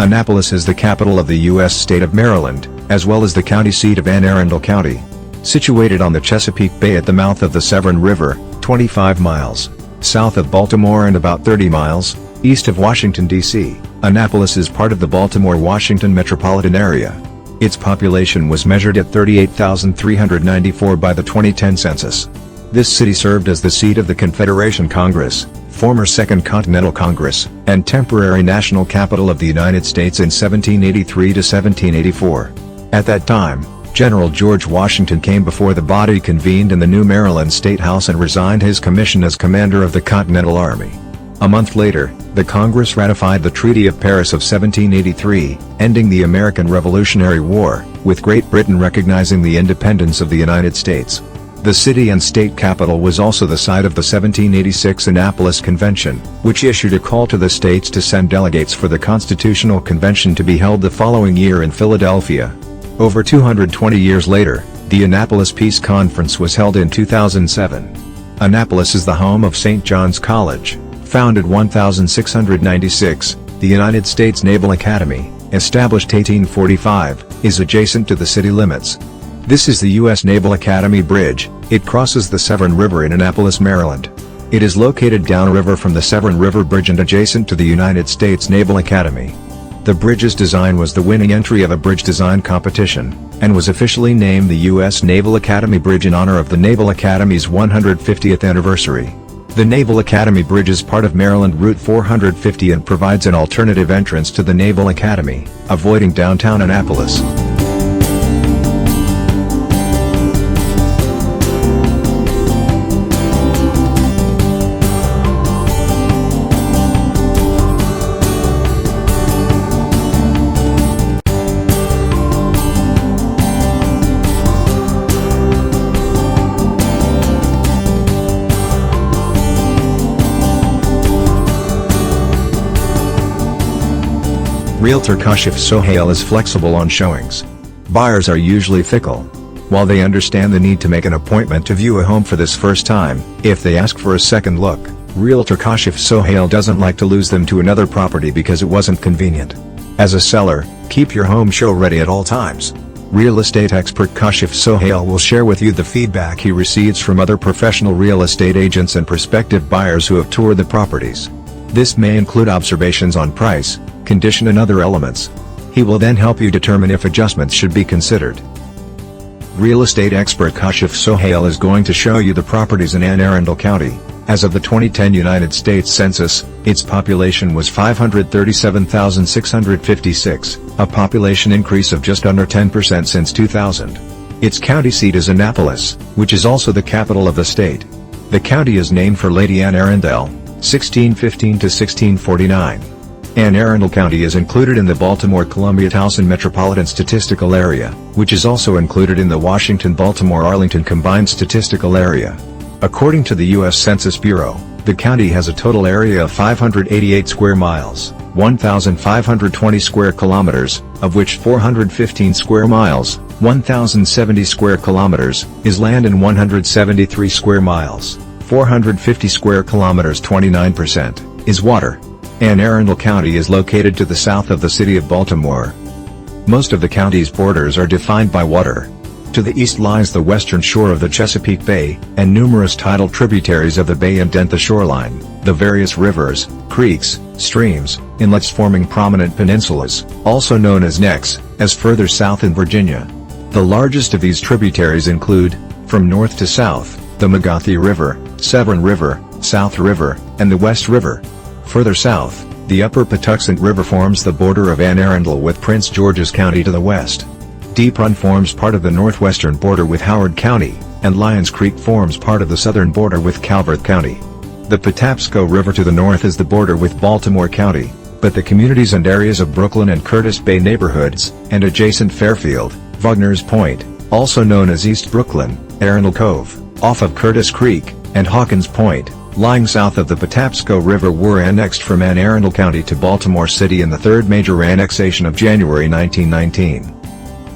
Annapolis is the capital of the U.S. state of Maryland, as well as the county seat of Arundel County. Situated on the Chesapeake Bay at the mouth of the Severn River, 25 miles south of Baltimore and about 30 miles east of Washington, D.C., Annapolis is part of the Baltimore-Washington metropolitan area. Its population was measured at 38,394 by the 2010 census. This city served as the seat of the Confederation Congress, former Second Continental Congress, and temporary national capital of the United States in 1783 to 1784. At that time, General George Washington came before the body convened in the New Maryland State House and resigned his commission as commander of the Continental Army. A month later, the Congress ratified the Treaty of Paris of 1783, ending the American Revolutionary War, with Great Britain recognizing the independence of the United States. The city and state capital was also the site of the 1786 Annapolis Convention, which issued a call to the states to send delegates for the Constitutional Convention to be held the following year in Philadelphia. Over 220 years later, the Annapolis Peace Conference was held in 2007. Annapolis is the home of St. John's College, founded 1696, the United States Naval Academy, established 1845, is adjacent to the city limits. This is the U.S. Naval Academy Bridge. It crosses the Severn River in Annapolis, Maryland. It is located downriver from the Severn River Bridge and adjacent to the United States Naval Academy. The bridge's design was the winning entry of a bridge design competition, and was officially named the U.S. Naval Academy Bridge in honor of the Naval Academy's 150th anniversary. The Naval Academy Bridge is part of Maryland Route 450 and provides an alternative entrance to the Naval Academy, avoiding downtown Annapolis. Realtor Kashif Sohail is flexible on showings. Buyers are usually fickle. While they understand the need to make an appointment to view a home for this first time, if they ask for a second look, Realtor Kashif Sohail doesn't like to lose them to another property because it wasn't convenient. As a seller, keep your home show ready at all times. Real estate expert Kashif Sohail will share with you the feedback he receives from other professional real estate agents and prospective buyers who have toured the properties. This may include observations on price, condition and other elements. He will then help you determine if adjustments should be considered. Real estate expert Kashif Sohail is going to show you the properties in Arundel County. As of the 2010 United States Census, its population was 537,656, a population increase of just under 10% since 2000. Its county seat is Annapolis, which is also the capital of the state. The county is named for Lady Anne Arundel, 1615 to 1649. Anne Arundel County is included in the Baltimore-Columbia-Towson Metropolitan Statistical Area, which is also included in the Washington-Baltimore-Arlington Combined Statistical Area. According to the U.S. Census Bureau, the county has a total area of 588 square miles, 1,520 square kilometers, of which 415 square miles, 1,070 square kilometers, is land and 173 square miles, 450 square kilometers 29%, is water. Anne Arundel County is located to the south of the city of Baltimore. Most of the county's borders are defined by water. To the east lies the western shore of the Chesapeake Bay, and numerous tidal tributaries of the bay indent the shoreline, the various rivers, creeks, streams, inlets forming prominent peninsulas, also known as necks, as further south in Virginia. The largest of these tributaries include, from north to south, the Magathi River, Severn River, South River, and the West River. Further south, the upper Patuxent River forms the border of Anne Arundel with Prince George's County to the west. Deep Run forms part of the northwestern border with Howard County, and Lyons Creek forms part of the southern border with Calvert County. The Patapsco River to the north is the border with Baltimore County, but the communities and areas of Brooklyn and Curtis Bay neighborhoods, and adjacent Fairfield, Wagner's Point, also known as East Brooklyn, Arundel Cove, off of Curtis Creek, and Hawkins Point, lying south of the Patapsco River were annexed from Anne Arundel County to Baltimore City in the third major annexation of January 1919.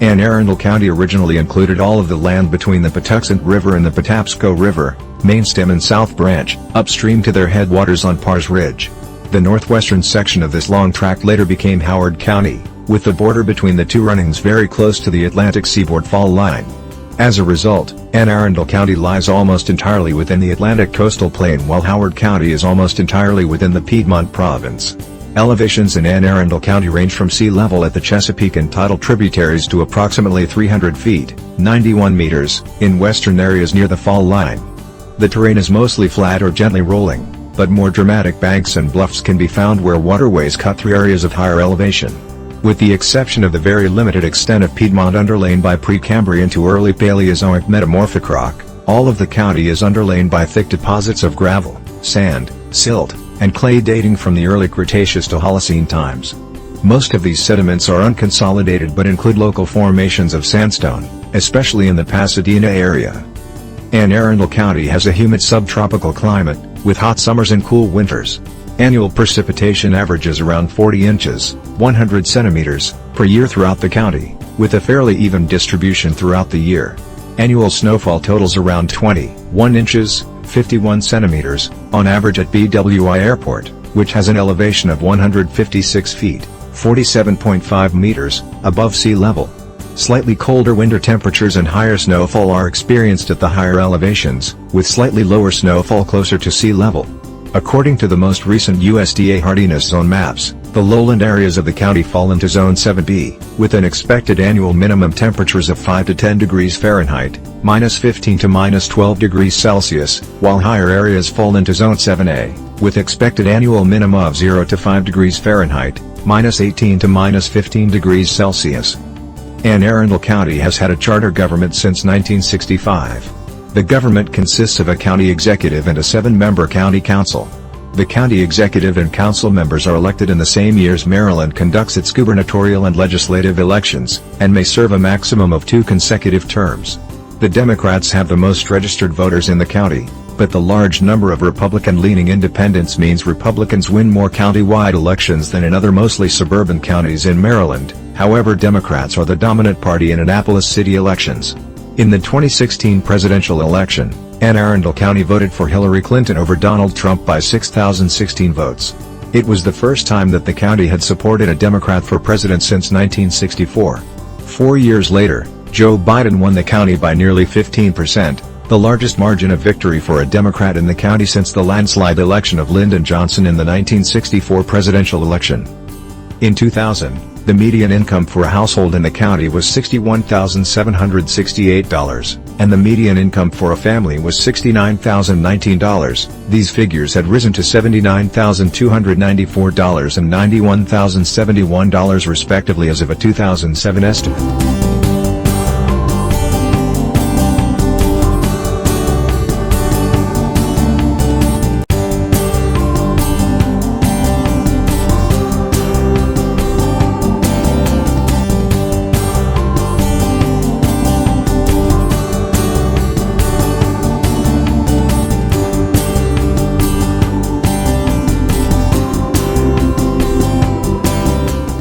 Anne Arundel County originally included all of the land between the Patuxent River and the Patapsco River, main stem and south branch, upstream to their headwaters on Pars Ridge. The northwestern section of this long tract later became Howard County, with the border between the two runnings very close to the Atlantic seaboard fall line. As a result, Arundel County lies almost entirely within the Atlantic coastal plain, while Howard County is almost entirely within the Piedmont province. Elevations in Arundel County range from sea level at the Chesapeake and tidal tributaries to approximately 300 feet, 91 meters, in western areas near the fall line. The terrain is mostly flat or gently rolling, but more dramatic banks and bluffs can be found where waterways cut through areas of higher elevation. With the exception of the very limited extent of Piedmont underlain by Precambrian to early Paleozoic metamorphic rock, all of the county is underlain by thick deposits of gravel, sand, silt, and clay dating from the early Cretaceous to Holocene times. Most of these sediments are unconsolidated but include local formations of sandstone, especially in the Pasadena area. Arundel County has a humid subtropical climate, with hot summers and cool winters. Annual precipitation averages around 40 inches, 100 centimeters, per year throughout the county, with a fairly even distribution throughout the year. Annual snowfall totals around 21 inches, 51 centimeters, on average at BWI Airport, which has an elevation of 156 feet, 47.5 meters, above sea level. Slightly colder winter temperatures and higher snowfall are experienced at the higher elevations, with slightly lower snowfall closer to sea level. According to the most recent USDA hardiness zone maps, the lowland areas of the county fall into Zone 7B, with an expected annual minimum temperatures of 5 to 10 degrees Fahrenheit, -15 to -12 degrees Celsius, while higher areas fall into Zone 7A, with expected annual minima of 0 to 5 degrees Fahrenheit, -18 to -15 degrees Celsius. Arundel County has had a charter government since 1965. The government consists of a county executive and a 7-member county council. The county executive and council members are elected in the same years Maryland conducts its gubernatorial and legislative elections, and may serve a maximum of 2 consecutive terms. The Democrats have the most registered voters in the county, but the large number of Republican-leaning independents means Republicans win more county-wide elections than in other mostly suburban counties in Maryland. However, Democrats are the dominant party in Annapolis city elections. In the 2016 presidential election, Arundel County voted for Hillary Clinton over Donald Trump by 6,016 votes. It was the first time that the county had supported a Democrat for president since 1964. 4 years later, Joe Biden won the county by nearly 15%, the largest margin of victory for a Democrat in the county since the landslide election of Lyndon Johnson in the 1964 presidential election. In 2000, the median income for a household in the county was $61,768, and the median income for a family was $69,019. These figures had risen to $79,294 and $91,071 respectively as of a 2007 estimate.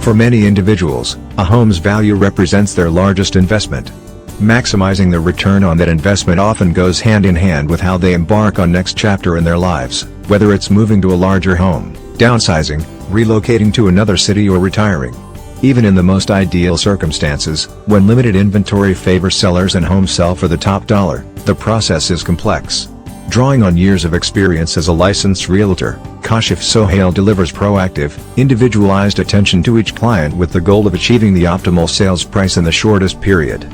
For many individuals, a home's value represents their largest investment. Maximizing the return on that investment often goes hand in hand with how they embark on next chapter in their lives, whether it's moving to a larger home, downsizing, relocating to another city or retiring. Even in the most ideal circumstances, when limited inventory favors sellers and homes sell for the top dollar, the process is complex. Drawing on years of experience as a licensed realtor, Kashif Sohail delivers proactive, individualized attention to each client with the goal of achieving the optimal sales price in the shortest period.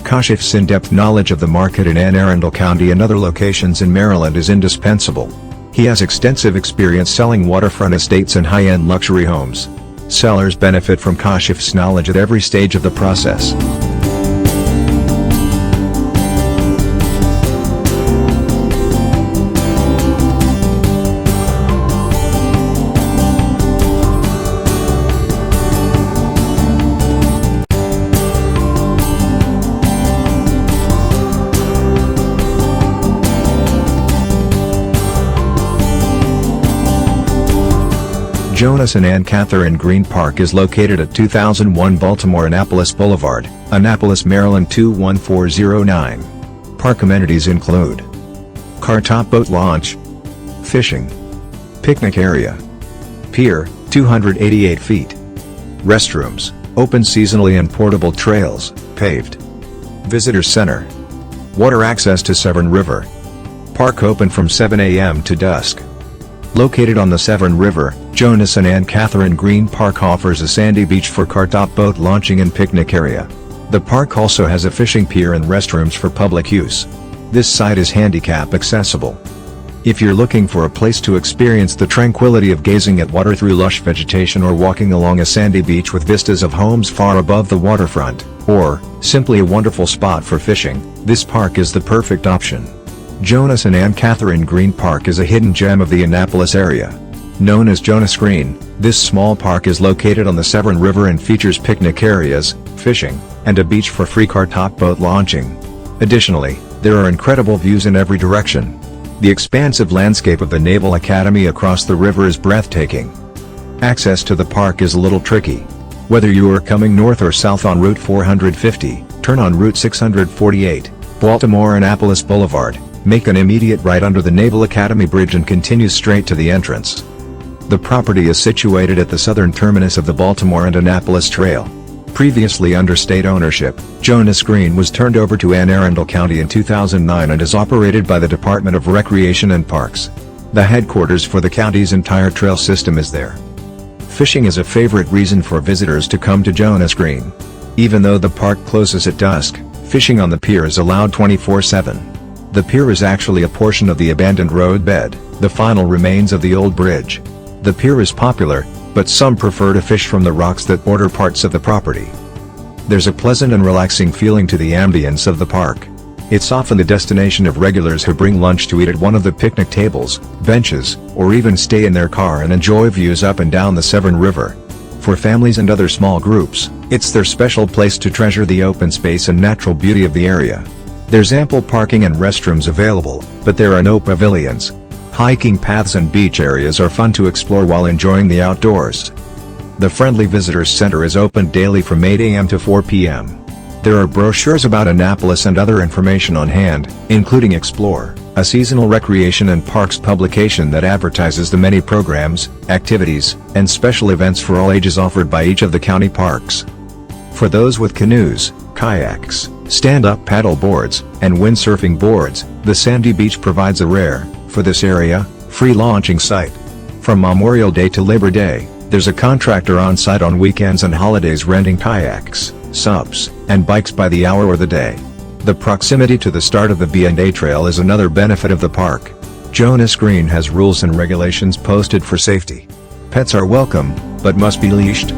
Kashif's in-depth knowledge of the market in Arundel County and other locations in Maryland is indispensable. He has extensive experience selling waterfront estates and high-end luxury homes. Sellers benefit from Kashif's knowledge at every stage of the process. Jonas and Ann Catherine Green Park is located at 2001 Baltimore Annapolis Boulevard, Annapolis, Maryland 21409. Park amenities include car top boat launch, fishing, picnic area, Pier, 288 feet. Restrooms, open seasonally and portable trails, paved. Visitor Center. Water access to Severn River. Park open from 7 a.m. to dusk. Located on the Severn River, Jonas and Anne Catherine Green Park offers a sandy beach for car-top boat launching and picnic area. The park also has a fishing pier and restrooms for public use. This site is handicap accessible. If you're looking for a place to experience the tranquility of gazing at water through lush vegetation or walking along a sandy beach with vistas of homes far above the waterfront, or simply a wonderful spot for fishing, this park is the perfect option. Jonas and Anne Catherine Green Park is a hidden gem of the Annapolis area. Known as Jonas Green, this small park is located on the Severn River and features picnic areas, fishing, and a beach for free car-top boat launching. Additionally, there are incredible views in every direction. The expansive landscape of the Naval Academy across the river is breathtaking. Access to the park is a little tricky. Whether you are coming north or south on Route 450, turn on Route 648, Baltimore-Annapolis Boulevard, make an immediate right under the Naval Academy Bridge and continue straight to the entrance. The property is situated at the southern terminus of the Baltimore and Annapolis Trail. Previously under state ownership, Jonas Green was turned over to Anne Arundel County in 2009 and is operated by the Department of Recreation and Parks. The headquarters for the county's entire trail system is there. Fishing is a favorite reason for visitors to come to Jonas Green. Even though the park closes at dusk, fishing on the pier is allowed 24/7. The pier is actually a portion of the abandoned roadbed, the final remains of the old bridge. The pier is popular, but some prefer to fish from the rocks that border parts of the property. There's a pleasant and relaxing feeling to the ambience of the park. It's often the destination of regulars who bring lunch to eat at one of the picnic tables, benches, or even stay in their car and enjoy views up and down the Severn River. For families and other small groups, it's their special place to treasure the open space and natural beauty of the area. There's ample parking and restrooms available, but there are no pavilions. Hiking paths and beach areas are fun to explore while enjoying the outdoors. The Friendly Visitors Center is open daily from 8 a.m. to 4 p.m. There are brochures about Annapolis and other information on hand, including Explore, a seasonal recreation and parks publication that advertises the many programs, activities, and special events for all ages offered by each of the county parks. For those with canoes, kayaks, stand-up paddle boards, and windsurfing boards, the sandy beach provides a rare, for this area, free launching site. From Memorial Day to Labor Day, there's a contractor on site on weekends and holidays renting kayaks, subs, and bikes by the hour or the day. The proximity to the start of the B&A Trail is another benefit of the park. Jonas Green has rules and regulations posted for safety. Pets are welcome, but must be leashed.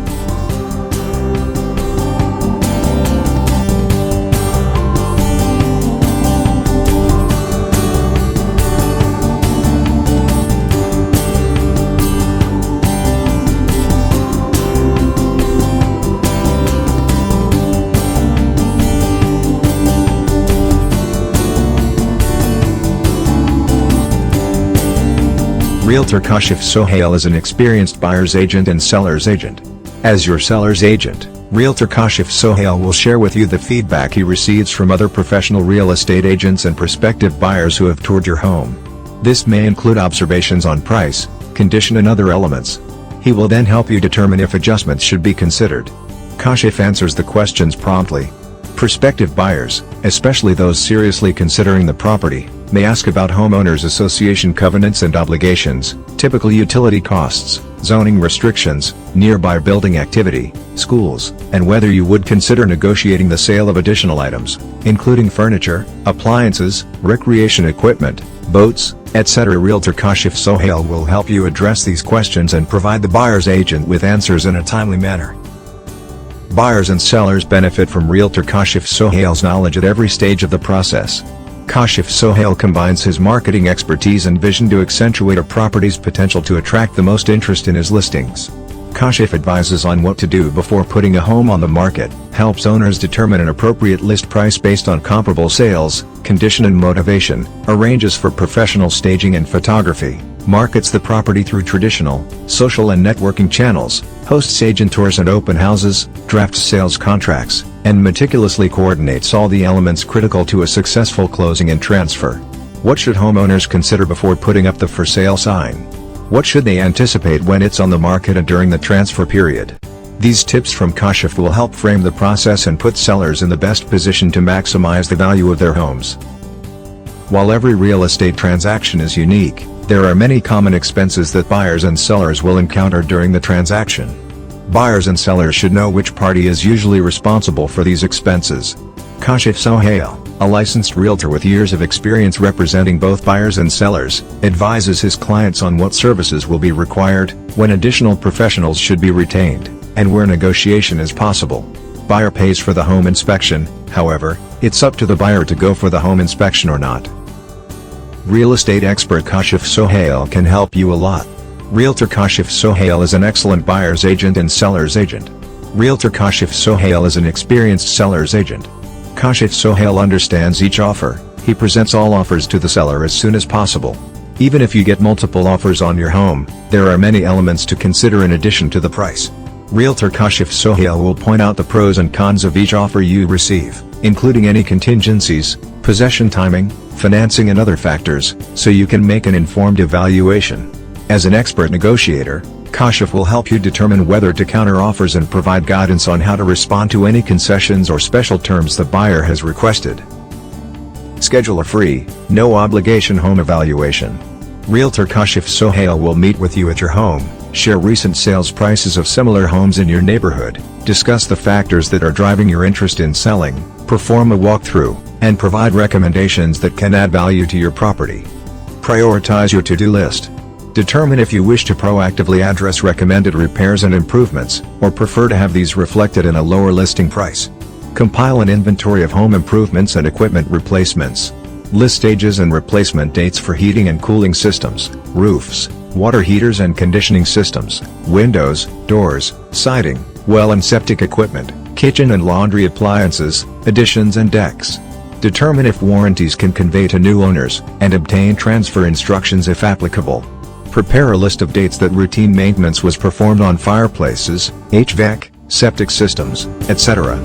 Realtor Kashif Sohail is an experienced buyer's agent and seller's agent. As your seller's agent, Realtor Kashif Sohail will share with you the feedback he receives from other professional real estate agents and prospective buyers who have toured your home. This may include observations on price, condition and other elements. He will then help you determine if adjustments should be considered. Kashif answers the questions promptly. Prospective buyers, especially those seriously considering the property, may ask about homeowners association covenants and obligations, typical utility costs, zoning restrictions, nearby building activity, schools, and whether you would consider negotiating the sale of additional items, including furniture, appliances, recreation equipment, boats, etc. Realtor Kashif Sohail will help you address these questions and provide the buyer's agent with answers in a timely manner. Buyers and sellers benefit from Realtor Kashif Sohail's knowledge at every stage of the process. Kashif Sohail combines his marketing expertise and vision to accentuate a property's potential to attract the most interest in his listings. Kashif advises on what to do before putting a home on the market, helps owners determine an appropriate list price based on comparable sales, condition and motivation, arranges for professional staging and photography, markets the property through traditional, social and networking channels, hosts agent tours and open houses, drafts sales contracts, and meticulously coordinates all the elements critical to a successful closing and transfer. What should homeowners consider before putting up the for sale sign? What should they anticipate when it's on the market and during the transfer period? These tips from Kashif will help frame the process and put sellers in the best position to maximize the value of their homes. While every real estate transaction is unique, there are many common expenses that buyers and sellers will encounter during the transaction. Buyers and sellers should know which party is usually responsible for these expenses. Kashif Sohail, a licensed realtor with years of experience representing both buyers and sellers, advises his clients on what services will be required, when additional professionals should be retained, and where negotiation is possible. Buyer pays for the home inspection, however, it's up to the buyer to go for the home inspection or not. Real estate expert Kashif Sohail can help you a lot. Realtor Kashif Sohail is an excellent buyer's agent and seller's agent. Realtor Kashif Sohail is an experienced seller's agent. Kashif Sohail understands each offer. He presents all offers to the seller as soon as possible. Even if you get multiple offers on your home, there are many elements to consider in addition to the price. Realtor Kashif Sohail will point out the pros and cons of each offer you receive, including any contingencies, possession timing, financing and other factors, so you can make an informed evaluation. As an expert negotiator, Kashif will help you determine whether to counter offers and provide guidance on how to respond to any concessions or special terms the buyer has requested. Schedule a free, no-obligation home evaluation. Realtor Kashif Sohail will meet with you at your home, share recent sales prices of similar homes in your neighborhood, discuss the factors that are driving your interest in selling, perform a walkthrough, and provide recommendations that can add value to your property. Prioritize your to-do list. Determine if you wish to proactively address recommended repairs and improvements, or prefer to have these reflected in a lower listing price. Compile an inventory of home improvements and equipment replacements. List stages and replacement dates for heating and cooling systems, roofs, water heaters and conditioning systems, windows, doors, siding, well and septic equipment, kitchen and laundry appliances, additions and decks. Determine if warranties can convey to new owners, and obtain transfer instructions if applicable. Prepare a list of dates that routine maintenance was performed on fireplaces, HVAC, septic systems, etc.